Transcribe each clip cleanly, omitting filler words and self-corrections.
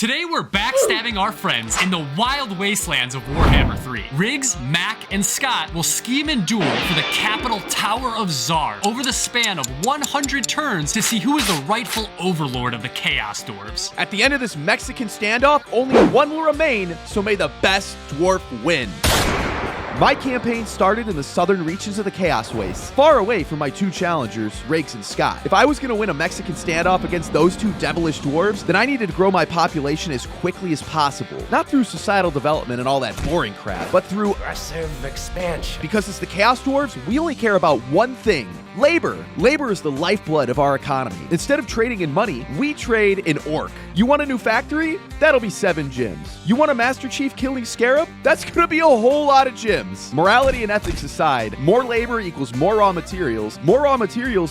Today we're backstabbing our friends in the wild wastelands of Warhammer 3. Riggs, Mac, and Scott will scheme and duel for the capital Tower of Zharr over the span of 100 turns to see who is the rightful overlord of the Chaos Dwarves. At the end of this Mexican standoff, only one will remain, so may the best dwarf win. My campaign started in the southern reaches of the Chaos Wastes, far away from my two challengers, Riggs and Scott. If I was going to win a Mexican standoff against those two devilish dwarves, then I needed to grow my population as quickly as possible. Not through societal development and all that boring crap, but through aggressive expansion. Because as the Chaos Dwarves, we only care about one thing: labor. Labor is the lifeblood of our economy. Instead of trading in money, we trade in orc. You want a new factory? That'll be 7 gyms. You want a Master Chief killing Scarab? That's gonna be a whole lot of gyms. Morality and ethics aside, more labor equals more raw materials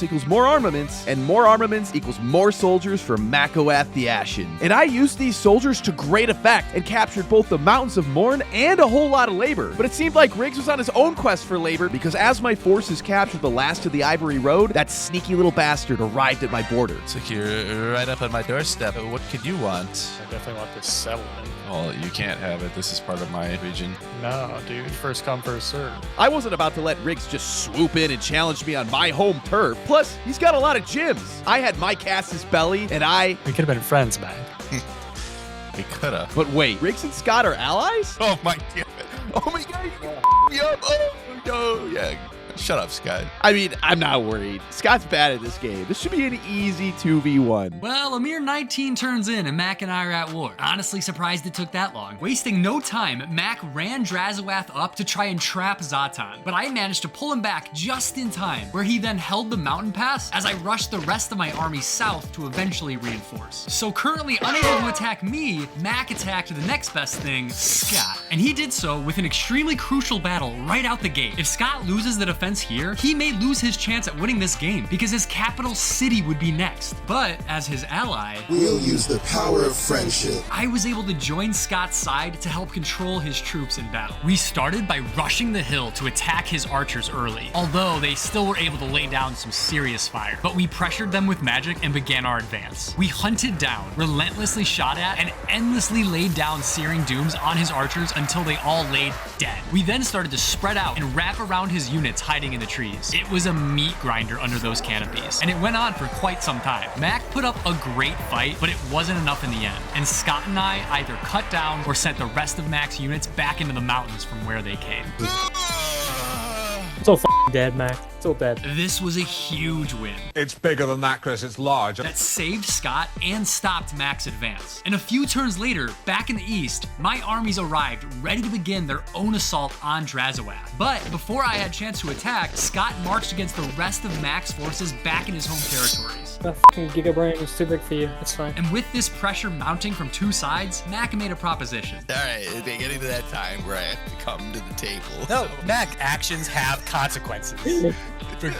equals more armaments, and more armaments equals more soldiers for Makoath the Ashen. And I used these soldiers to great effect and captured both the Mountains of Morn and a whole lot of labor. But it seemed like Riggs was on his own quest for labor, because as my forces captured the last of the Ivory Road, that sneaky little bastard arrived at my border. So you're right up on my doorstep. What could you want? I definitely want this settlement. Well, you can't have it. This is part of my region. No, dude. First come, first serve. I wasn't about to let Riggs just swoop in and challenge me on my home turf. Plus, he's got a lot of gyms. I had my Cass's belly, and We could have been friends, man. We coulda. But wait, Riggs and Scott are allies? Oh my god. Oh my god. You me up. Oh no. Yeah. Shut up, Scott. I mean, I'm not worried. Scott's bad at this game. This should be an easy 2v1. Well, a mere 19 turns in and Mac and I are at war. Honestly surprised it took that long. Wasting no time, Mac ran Drazowath up to try and trap Zatan, but I managed to pull him back just in time, where he then held the mountain pass as I rushed the rest of my army south to eventually reinforce. So currently unable to attack me, Mac attacked the next best thing, Scott. And he did so with an extremely crucial battle right out the gate. If Scott loses the defense here, he may lose his chance at winning this game because his capital city would be next. But as his ally, we'll use the power of friendship. I was able to join Scott's side to help control his troops in battle. We started by rushing the hill to attack his archers early, although they still were able to lay down some serious fire. But we pressured them with magic and began our advance. We hunted down, relentlessly shot at, and endlessly laid down searing dooms on his archers until they all laid dead. We then started to spread out and wrap around his units hiding in the trees. It was a meat grinder under those canopies, and it went on for quite some time. Mac put up a great fight, but it wasn't enough in the end, and Scott and I either cut down or sent the rest of Mac's units back into the mountains from where they came. So dead, Mac. So dead. This was a huge win. It's bigger than that, Chris. It's large. That saved Scott and stopped Mac's advance. And a few turns later, back in the east, my armies arrived ready to begin their own assault on Drazowath. But before I had a chance to attack, Scott marched against the rest of Mac's forces back in his home territories. That fucking Giga Brain was too big for you. It's fine. And with this pressure mounting from two sides, Mac made a proposition. Alright, they're getting to that time where I have to come to the table. No, Mac, actions have consequences.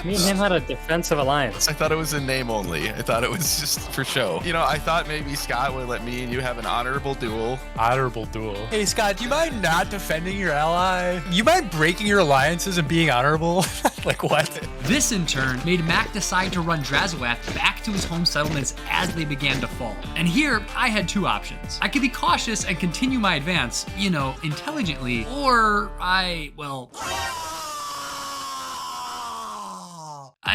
Me and him had a defensive alliance. I thought it was a name only. I thought it was just for show. You know, I thought maybe Scott would let me and you have an honorable duel. Honorable duel. Hey, Scott, do you mind not defending your ally? You mind breaking your alliances and being honorable? Like what? This, in turn, made Mac decide to run Drazowath back to his home settlements as they began to fall. And here, I had two options. I could be cautious and continue my advance, you know, intelligently, or I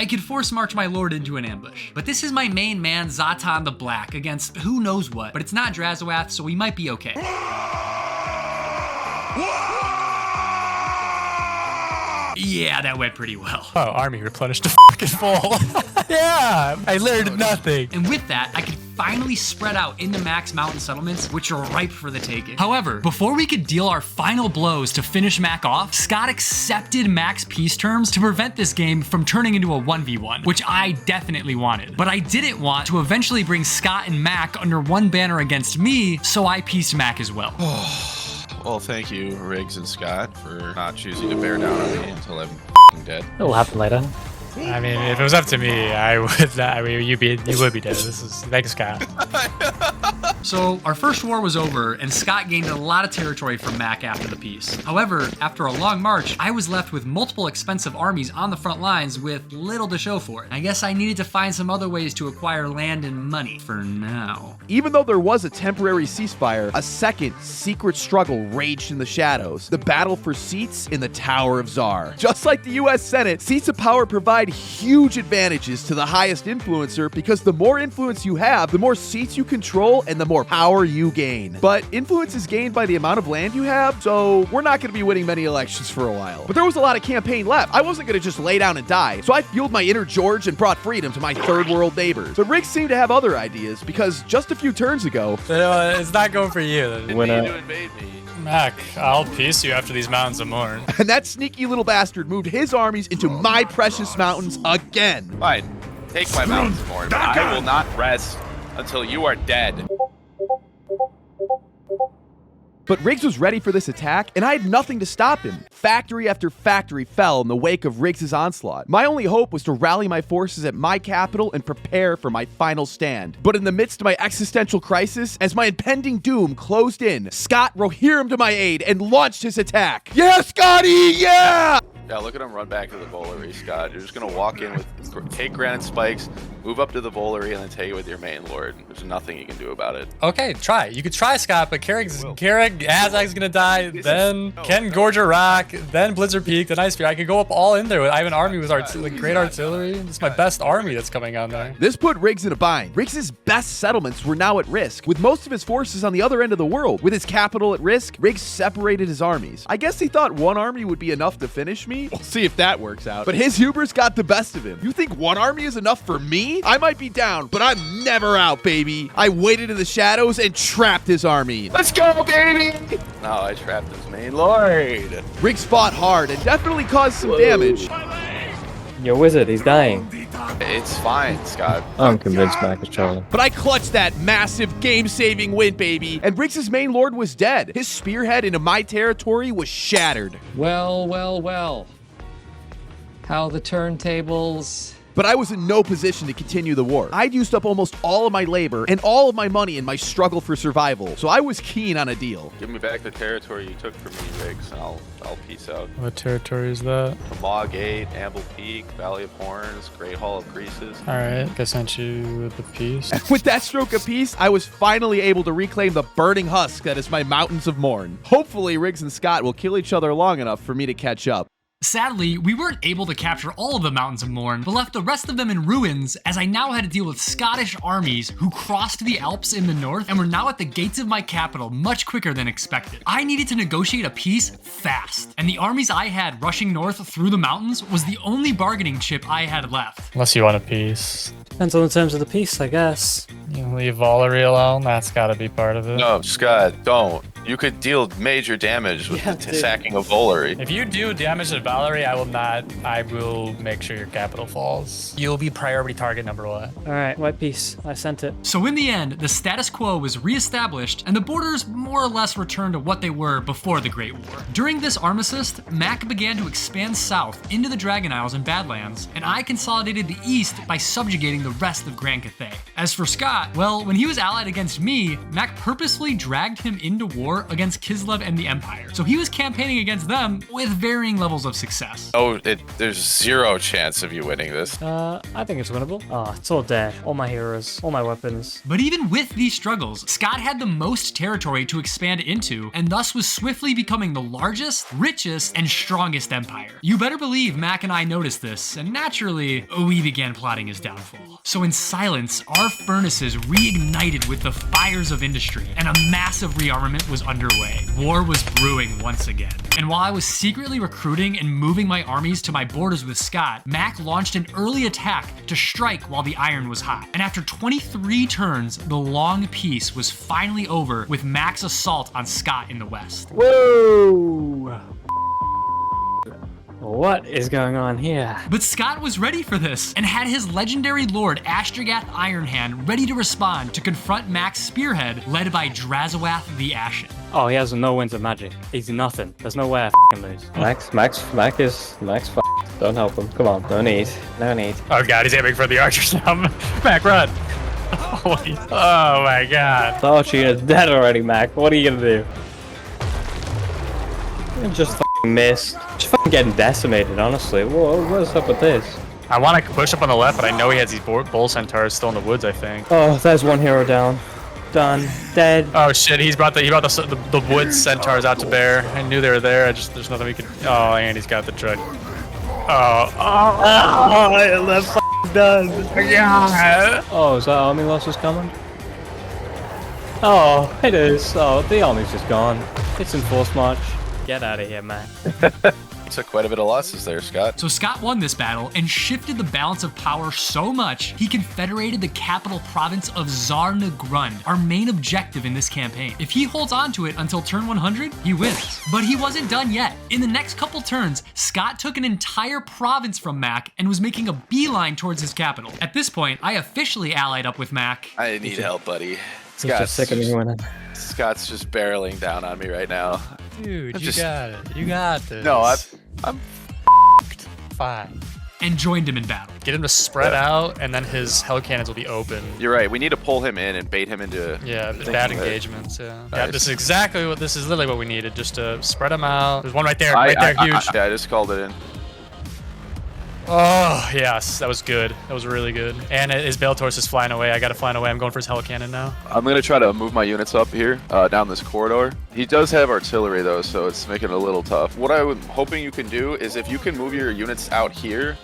could force march my lord into an ambush. But this is my main man, Zatan the Black, against who knows what. But it's not Drazowath, so we might be okay. Yeah, that went pretty well. Oh, army replenished to fucking full. Yeah, I learned nothing. And with that, I could finally spread out into Mac's mountain settlements, which are ripe for the taking. However, before we could deal our final blows to finish Mac off, Scott accepted Mac's peace terms to prevent this game from turning into a 1v1, which I definitely wanted. But I didn't want to eventually bring Scott and Mac under one banner against me, so I pieced Mac as well. Well, thank you, Riggs and Scott, for not choosing to bear down on me until I'm dead. It'll happen later. I mean, if it was up to me, I would. You would be dead. This is thanks, Scott. So our first war was over, and Scott gained a lot of territory from Mac after the peace. However, after a long march, I was left with multiple expensive armies on the front lines with little to show for it. I guess I needed to find some other ways to acquire land and money for now. Even though there was a temporary ceasefire, a second secret struggle raged in the shadows. The battle for seats in the Tower of Zharr. Just like the US Senate, seats of power provide huge advantages to the highest influencer because the more influence you have, the more seats you control and the more power you gain. But influence is gained by the amount of land you have, so we're not going to be winning many elections for a while. But there was a lot of campaign left. I wasn't going to just lay down and die, so I fueled my inner George and brought freedom to my third world neighbors. But Rick seemed to have other ideas because just a few turns ago, It's not going for you. Didn't mean to invade me. Mac, I'll peace you after these mountains of Morn. and that sneaky little bastard moved his armies into my precious mountains again. Fine. Take my mountains, Morn. I will not rest until you are dead. But Riggs was ready for this attack, and I had nothing to stop him. Factory after factory fell in the wake of Riggs' onslaught. My only hope was to rally my forces at my capital and prepare for my final stand. But in the midst of my existential crisis, as my impending doom closed in, Scott Rohirrim to my aid and launched his attack. Yeah, Scotty, yeah! Yeah, look at him run back to the Volary, Scott. You're just gonna walk in with, take granite spikes, move up to the Volary, and then take it with your main lord. There's nothing you can do about it. Okay, try. You could try, Scott, but Carrick, Azag's gonna die, then Ken Gorger Rock, then Blizzard Peak, then Ice Spear. I could go up all in there. I have an army with great artillery. It's my best army that's coming on there. This put Riggs in a bind. Riggs' best settlements were now at risk, with most of his forces on the other end of the world. With his capital at risk, Riggs separated his armies. I guess he thought one army would be enough to finish me. We'll see if that works out. But his hubris got the best of him. You think one army is enough for me? I might be down, but I'm never out, baby. I waited in the shadows and trapped his army. Let's go, baby! No, I trapped his main lord. Riggs fought hard and definitely caused some damage. Your wizard, he's dying. It's fine, Scott. I'm convinced Mac is trolling. But I clutched that massive game-saving win, baby. And Riggs' main lord was dead. His spearhead into my territory was shattered. Well. How the turntables... But I was in no position to continue the war. I'd used up almost all of my labor and all of my money in my struggle for survival, so I was keen on a deal. Give me back the territory you took from me, Riggs, and I'll peace out. What territory is that? The Maw Gate, Amble Peak, Valley of Horns, Great Hall of Creases. All right, I sent you with the peace. With that stroke of peace, I was finally able to reclaim the burning husk that is my Mountains of Morn. Hopefully, Riggs and Scott will kill each other long enough for me to catch up. Sadly, we weren't able to capture all of the Mountains of Morn, but left the rest of them in ruins as I now had to deal with Scottish armies who crossed the Alps in the north and were now at the gates of my capital much quicker than expected. I needed to negotiate a peace fast, and the armies I had rushing north through the mountains was the only bargaining chip I had left. Unless you want a peace. Depends on the terms of the peace, I guess. You leave Volary alone, that's gotta be part of it. No, Scott, don't. You could deal major damage with the sacking of Volary. If you do damage to Valerie, I will make sure your capital falls. You'll be priority target number 1. Alright, white peace. I sent it. So in the end, the status quo was reestablished and the borders more or less returned to what they were before the Great War. During this armistice, Mac began to expand south into the Dragon Isles and Badlands, and I consolidated the east by subjugating the rest of Grand Cathay. As for Scott, well, when he was allied against me, Mac purposefully dragged him into war against Kislev and the Empire. So he was campaigning against them with varying levels of success. Oh, there's zero chance of you winning this. I think it's winnable. Oh, it's all dead. All my heroes, all my weapons. But even with these struggles, Scott had the most territory to expand into, and thus was swiftly becoming the largest, richest, and strongest empire. You better believe Mac and I noticed this, and naturally, we began plotting his downfall. So in silence, our furnaces reignited with the fires of industry, and a massive rearmament was underway. War was brewing once again. And while I was secretly recruiting and moving my armies to my borders with Scott, Mac launched an early attack to strike while the iron was hot. And after 23 turns, the long peace was finally over with Mac's assault on Scott in the west. Whoa! What is going on here? But Scott was ready for this and had his legendary lord Astragath Ironhand ready to respond to confront Mac's spearhead led by Drazawath the Ashen. Oh, he has no winds of magic. He's nothing. There's no way I f***ing lose. Max Don't help him. Come on. No need. Oh god, he's aiming for the archers now. Mac, run. Oh my god. The archer unit's dead already, Mac. What are you gonna do? You just fucking missed. Just fucking getting decimated, honestly. What's up with this? I want to push up on the left, but I know he has these bull centaurs still in the woods, I think. Oh, there's one hero down. Done. Dead. Oh shit, he brought the wood centaurs out to bear. I knew they were there. There's nothing we could. Oh, and he's got the truck. That's done. Yeah. Oh, is that army losses coming? Oh, it is. Oh, the army's just gone. It's in force march. Get out of here, man. Took quite a bit of losses there, Scott. So Scott won this battle and shifted the balance of power so much, he confederated the capital province of Zharr, our main objective in this campaign. If he holds on to it until turn 100, he wins. But he wasn't done yet. In the next couple turns, Scott took an entire province from Mac and was making a beeline towards his capital. At this point, I officially allied up with Mac. I need help, buddy. He's just sick of me winning. Scott's just barreling down on me right now. Dude, you got it. You got this. No, I'm fine. And joined him in battle. Get him to spread out, and then his hell cannons will be open. You're right. We need to pull him in and bait him into. Yeah, bad engagements. Yeah. Nice. Yeah, this is literally what we needed. Just to spread them out. There's one right there, huge. I just called it in. Oh yes, that was good. That was really good. And his Bellator's is flying away. I got it flying away. I'm going for his hell cannon now. I'm gonna try to move my units up here, down this corridor. He does have artillery though, so it's making it a little tough. What I'm hoping you can do is if you can move your units out here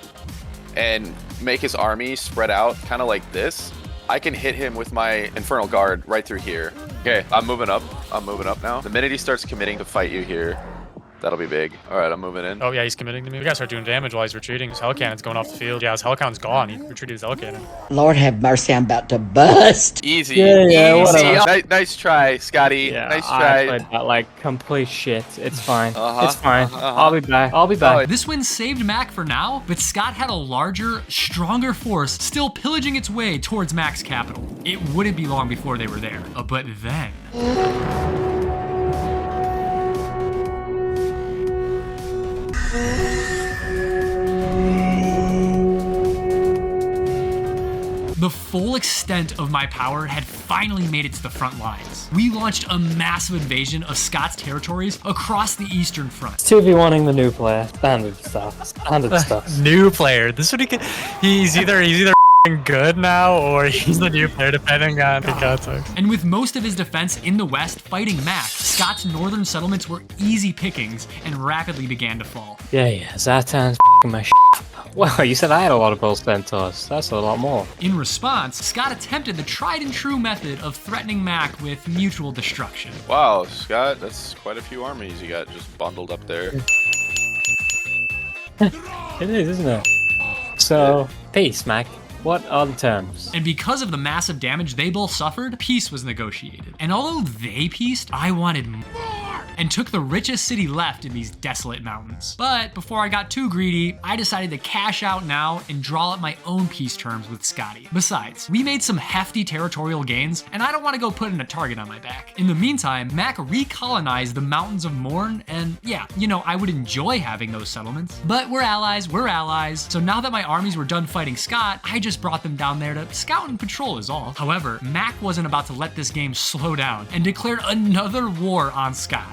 and make his army spread out kind of like this, I can hit him with my Infernal Guard right through here. Okay, I'm moving up. I'm moving up now. The minute he starts committing to fight you here, that'll be big. All right, I'm moving in. Oh yeah, he's committing to me. We gotta start doing damage while he's retreating. His hell cannon's going off the field. Yeah, his hell cannon's gone. He retreated his hell cannon. Lord have mercy, I'm about to bust. Easy. Yeah, easy. Nice try, Scotty. Yeah, nice I try. played that like complete shit. It's fine. It's fine. I'll be back. I'll be back. This win saved Mac for now, but Scott had a larger, stronger force still pillaging its way towards Mac's capital. It wouldn't be long before they were there. But then... The full extent of my power had finally made it to the front lines. We launched a massive invasion of Scott's territories across the eastern front. 2v1ing the new player. Standard stuff. Standard stuff. New player. This is what he can. He's either good now or he's the new player, depending on the context. And with most of his defense in the west fighting Mac, Scott's northern settlements were easy pickings and rapidly began to fall. Yeah. Zartan's my shit. Well, you said I had a lot of bull centaurs. That's a lot more. In response, Scott attempted the tried and true method of threatening Mac with mutual destruction. Wow, Scott, that's quite a few armies you got just bundled up there. It is, isn't it? So, peace, Mac. What are the terms? And because of the massive damage they both suffered, peace was negotiated. And although they peaced, I wanted more and took the richest city left in these desolate mountains. But before I got too greedy, I decided to cash out now and draw up my own peace terms with Scotty. Besides, we made some hefty territorial gains, and I don't want to go putting a target on my back. In the meantime, Mac recolonized the mountains of Morn, and yeah, you know, I would enjoy having those settlements. But we're allies, so now that my armies were done fighting Scott, I just brought them down there to scout and patrol is all. However, Mac wasn't about to let this game slow down and declared another war on Scott.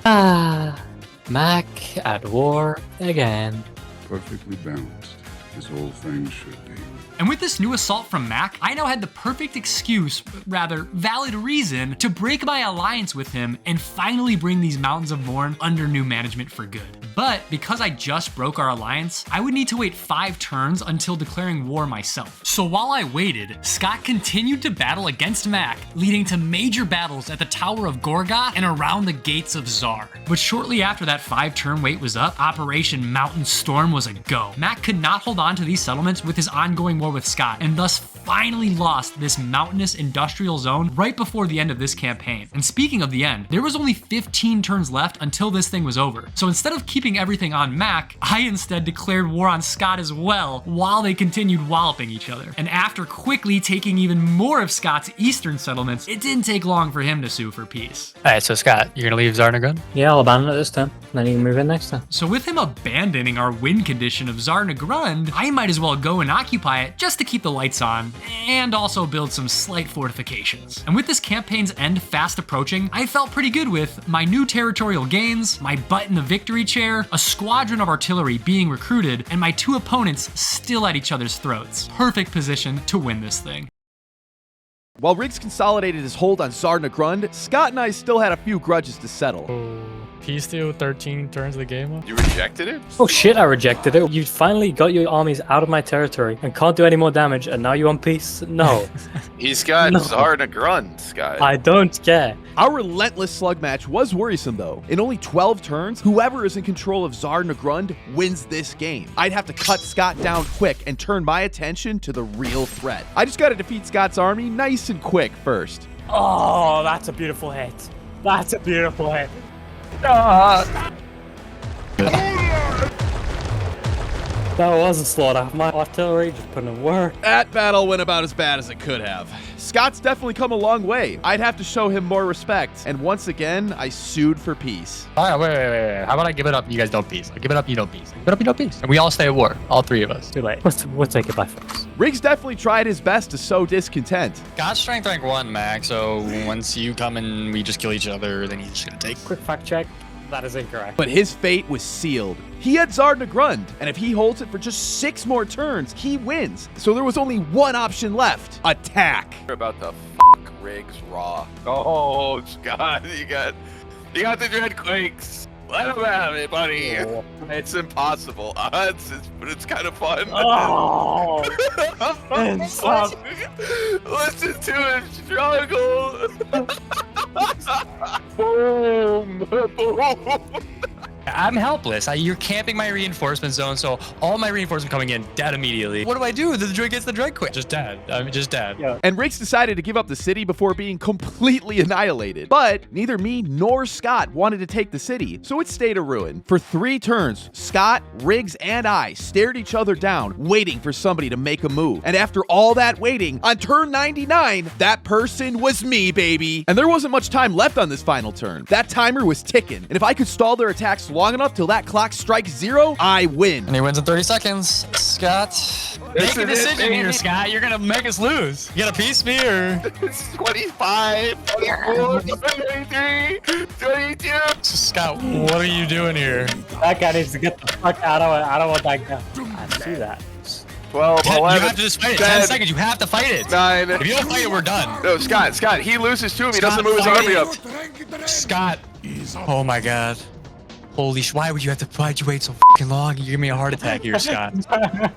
Mac at war again. Perfectly balanced, as all things should be. And with this new assault from Mac, I now had the perfect excuse, rather valid reason, to break my alliance with him and finally bring these Mountains of Morn under new management for good. But because I just broke our alliance, I would need to wait 5 turns until declaring war myself. So while I waited, Scott continued to battle against Mac, leading to major battles at the Tower of Gorgoth and around the gates of Zharr. But shortly after that 5-turn wait was up, Operation Mountain Storm was a go. Mac could not hold on to these settlements with his ongoing war with Scott, and thus finally lost this mountainous industrial zone right before the end of this campaign. And speaking of the end, there was only 15 turns left until this thing was over. So instead of keeping everything on Mac, I instead declared war on Scott as well while they continued walloping each other. And after quickly taking even more of Scott's eastern settlements, it didn't take long for him to sue for peace. Alright, so Scott, you're gonna leave Zharr? Yeah, I'll abandon it this time. Then you can move in next time. So with him abandoning our win condition of Zharr, I might as well go and occupy it just to keep the lights on them, and also build some slight fortifications. And with this campaign's end fast approaching, I felt pretty good with my new territorial gains, my butt in the victory chair, a squadron of artillery being recruited, and my 2 opponents still at each other's throats. Perfect position to win this thing. While Riggs consolidated his hold on Zharr Nagrund, Scott and I still had a few grudges to settle. Peace deal, 13 turns of the game. You rejected it? Oh shit, I rejected it. You finally got your armies out of my territory and can't do any more damage, and now you want peace? No. He's got Zharr Nagrund, Scott. I don't care. Our relentless slug match was worrisome though. In only 12 turns, whoever is in control of Zharr Nagrund wins this game. I'd have to cut Scott down quick and turn my attention to the real threat. I just gotta defeat Scott's army nice and quick first. Oh, that's a beautiful hit. That's a beautiful hit. That was a slaughter. My artillery just put in work. That battle went about as bad as it could have. Scott's definitely come a long way. I'd have to show him more respect. And once again, I sued for peace. All right, wait. How about I give it up and you guys don't peace? I give it up, you don't peace. Give it up, you don't peace. And we all stay at war. All 3 of us. Too late. We'll take it by force. Riggs definitely tried his best to sow discontent. Got strength rank 1, Mac, so once you come and we just kill each other, then he's just gonna take. Quick fact check. That is incorrect. But his fate was sealed. He had Zharr Nagrund, and if he holds it for just 6 more turns, he wins. So there was only one option left: attack. You're about to fuck Riggs raw. Oh, Scott, you got the Dreadquakes. Let him have it, buddy. Oh. It's impossible odds, but it's kind of fun. Oh! Listen to him struggle. Boom. Boom. I'm helpless. You're camping my reinforcement zone, so all my reinforcement coming in, dead immediately. What do I do? The droid gets the droid quick. Just dead. I mean, just dead. Yeah. And Riggs decided to give up the city before being completely annihilated. But neither me nor Scott wanted to take the city, so it stayed a ruin. For 3 turns, Scott, Riggs, and I stared each other down, waiting for somebody to make a move. And after all that waiting, on turn 99, that person was me, baby. And there wasn't much time left on this final turn. That timer was ticking, and if I could stall their attacks long enough till that clock strikes 0, I win. And he wins in 30 seconds. Scott, make a decision here, Scott. You're gonna make us lose. You gotta piece me or... It's 25, 24, 23, 22. Scott, what are you doing here? That guy needs to get the fuck out of it. I don't want that guy. I see that. 12, 11, you have to just fight it. 10 seconds. You have to fight it. 9. If you don't fight it, we're done. No, Scott, he loses to him. He doesn't move his army up. Scott. Oh my God. Holy sh! Why'd you wait so fucking long? You give me a heart attack here, Scott.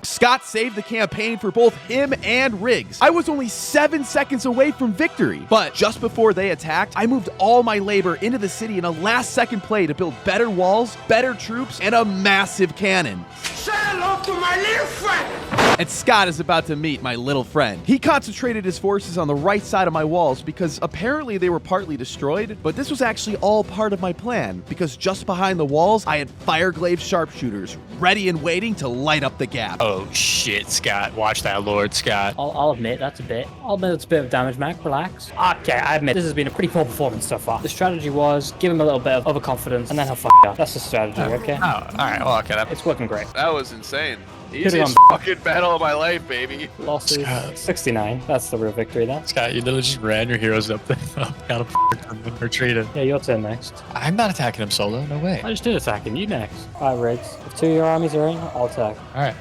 Scott saved the campaign for both him and Riggs. I was only 7 seconds away from victory. But just before they attacked, I moved all my labor into the city in a last-second play to build better walls, better troops, and a massive cannon. Say hello to my little friend! And Scott is about to meet my little friend. He concentrated his forces on the right side of my walls because apparently they were partly destroyed, but this was actually all part of my plan because just behind the walls, I had fireglaive sharpshooters ready and waiting to light up the gap. Oh shit, Scott. Watch that, Lord Scott. I'll admit that's a bit. I'll admit it's a bit of damage, Mac. Relax. Okay, I admit this has been a pretty poor performance so far. The strategy was give him a little bit of overconfidence and then he'll fuck up. That's the strategy, okay? Oh, all right. Well, okay. It's working great. That was insane. Could've Easiest gone- fucking battle of my life, baby. Losses 69. That's the real victory then. Scott, you literally just ran your heroes up there. Got him retreated. Yeah, your turn next. I'm not attacking him solo. No way. I just did attack him. You next. Alright, Riggs. If 2 of your armies are in, I'll attack. All right.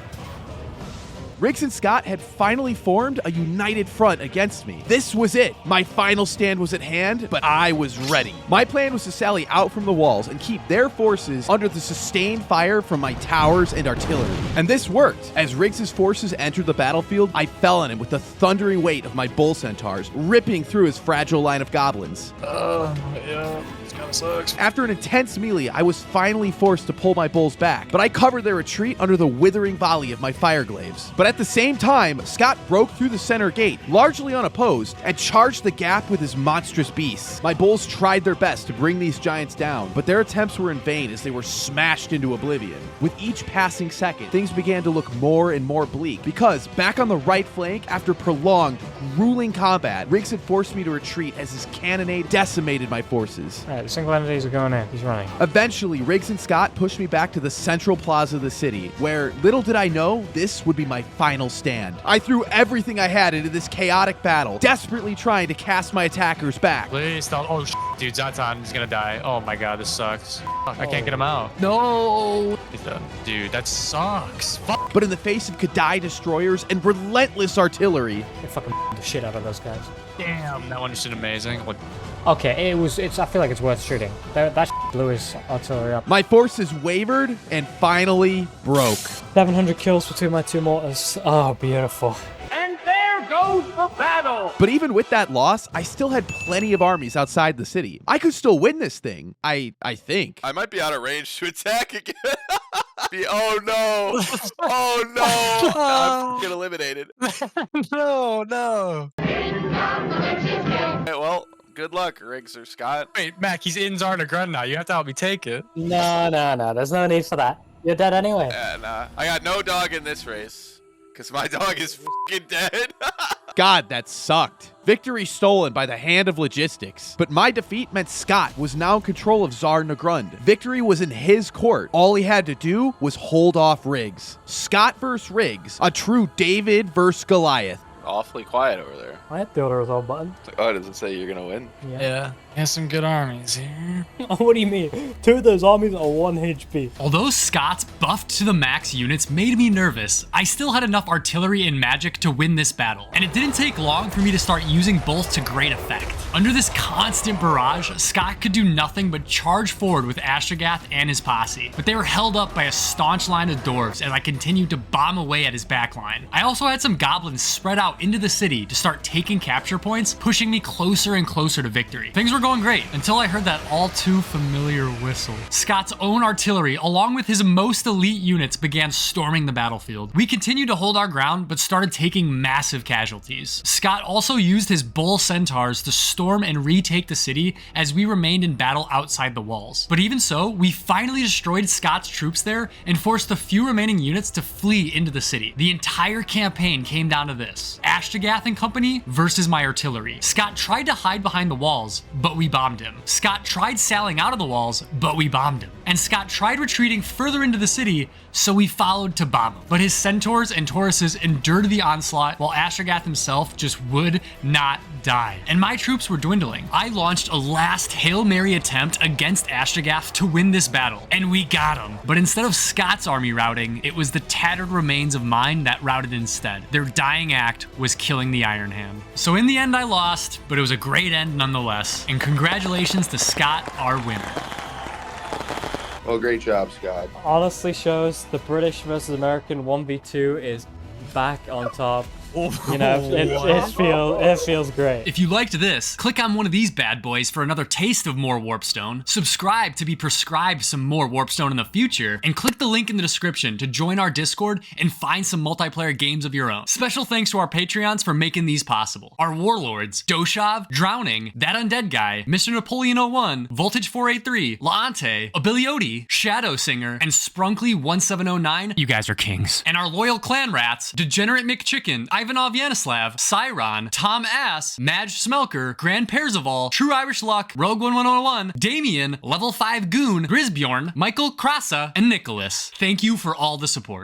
Riggs and Scott had finally formed a united front against me. This was it. My final stand was at hand, but I was ready. My plan was to sally out from the walls and keep their forces under the sustained fire from my towers and artillery. And this worked. As Riggs' forces entered the battlefield, I fell on him with the thundering weight of my bull centaurs, ripping through his fragile line of goblins. Yeah. This kind of sucks. After an intense melee, I was finally forced to pull my bulls back, but I covered their retreat under the withering volley of my fireglaives. But at the same time, Scott broke through the center gate, largely unopposed, and charged the gap with his monstrous beasts. My bulls tried their best to bring these giants down, but their attempts were in vain as they were smashed into oblivion. With each passing second, things began to look more and more bleak, because back on the right flank, after prolonged, grueling combat, Riggs had forced me to retreat as his cannonade decimated my forces. Alright, The single entities are going in. He's running. Eventually, Riggs and Scott pushed me back to the central plaza of the city, where little did I know this would be my final stand. I threw everything I had into this chaotic battle, desperately trying to cast my attackers back. Please stop. Oh, dude, Zatan is gonna die. Oh my god, this sucks. Fuck, I can't get him out. No. He's done. Dude, that sucks. Fuck. But in the face of Kadai destroyers and relentless artillery, They fucking the shit out of those guys. Damn, that one just did amazing. What? Okay, it's. I feel like it's worth shooting. That blew his artillery up. my forces wavered and finally broke. 700 kills for my two mortars. Oh, beautiful. And there goes the battle. But even with that loss, I still had plenty of armies outside the city. I could still win this thing. I think. I might be out of range to attack again. Oh no! Oh no! I'm fucking eliminated. No. Okay, well, good luck, Riggs or Scott. Wait, Mac, he's in Zharr now. You have to help me take it. No. There's no need for that. You're dead anyway. Yeah, nah. I got no dog in this race. Because my dog is fucking dead. God, that sucked. Victory stolen by the hand of logistics. But my defeat meant Scott was now in control of Zharr Nagrund. Victory was in his court. All he had to do was hold off Riggs. Scott versus Riggs. A true David versus Goliath. Awfully quiet over there. I hit the order was all button. Oh, does it say you're gonna win? Yeah. Has some good armies here. What do you mean? Two of those armies are 1 HP. Although Scott's buffed to the max units made me nervous, I still had enough artillery and magic to win this battle, and it didn't take long for me to start using both to great effect. Under this constant barrage, Scott could do nothing but charge forward with Ashtragath and his posse, but they were held up by a staunch line of dwarves as I continued to bomb away at his backline. I also had some goblins spread out into the city to start taking capture points, pushing me closer and closer to victory. Things were going great until I heard that all too familiar whistle. Scott's own artillery, along with his most elite units, began storming the battlefield. We continued to hold our ground, but started taking massive casualties. Scott also used his bull centaurs to storm and retake the city as we remained in battle outside the walls. But even so, we finally destroyed Scott's troops there and forced the few remaining units to flee into the city. The entire campaign came down to this: Ashtragath and company versus my artillery. Scott tried to hide behind the walls, but we bombed him. Scott tried sailing out of the walls, but we bombed him. And Scott tried retreating further into the city, so we followed to bomb him. But his centaurs and tauruses endured the onslaught, while Ashtragath himself just would not die. And my troops were dwindling. I launched a last Hail Mary attempt against Ashtragath to win this battle, and we got him. But instead of Scott's army routing, it was the tattered remains of mine that routed instead. Their dying act was killing the Iron Hand. So in the end, I lost, but it was a great end nonetheless. And congratulations to Scott, our winner. Well, great job, Scott. Honestly shows the British versus American 1v2 is back on top. You know, it feels great. If you liked this, click on one of these bad boys for another taste of more Warpstone, subscribe to be prescribed some more Warpstone in the future, and click the link in the description to join our Discord and find some multiplayer games of your own. Special thanks to our Patreons for making these possible. Our warlords: Doshav, Drowning, That Undead Guy, Mr. Napoleon 01, Voltage 483, Laante, Abilioti, Shadow Singer, and Sprunkly 1709. You guys are kings. And our loyal clan rats: Degenerate McChicken, Ivanov Yanislav, Cyron, Tom Ass, Madge Smelker, Grand Perzival, True Irish Luck, Rogue 1101, Damien, Level 5 Goon, Grisbjorn, Michael Krasa, and Nicholas. Thank you for all the support.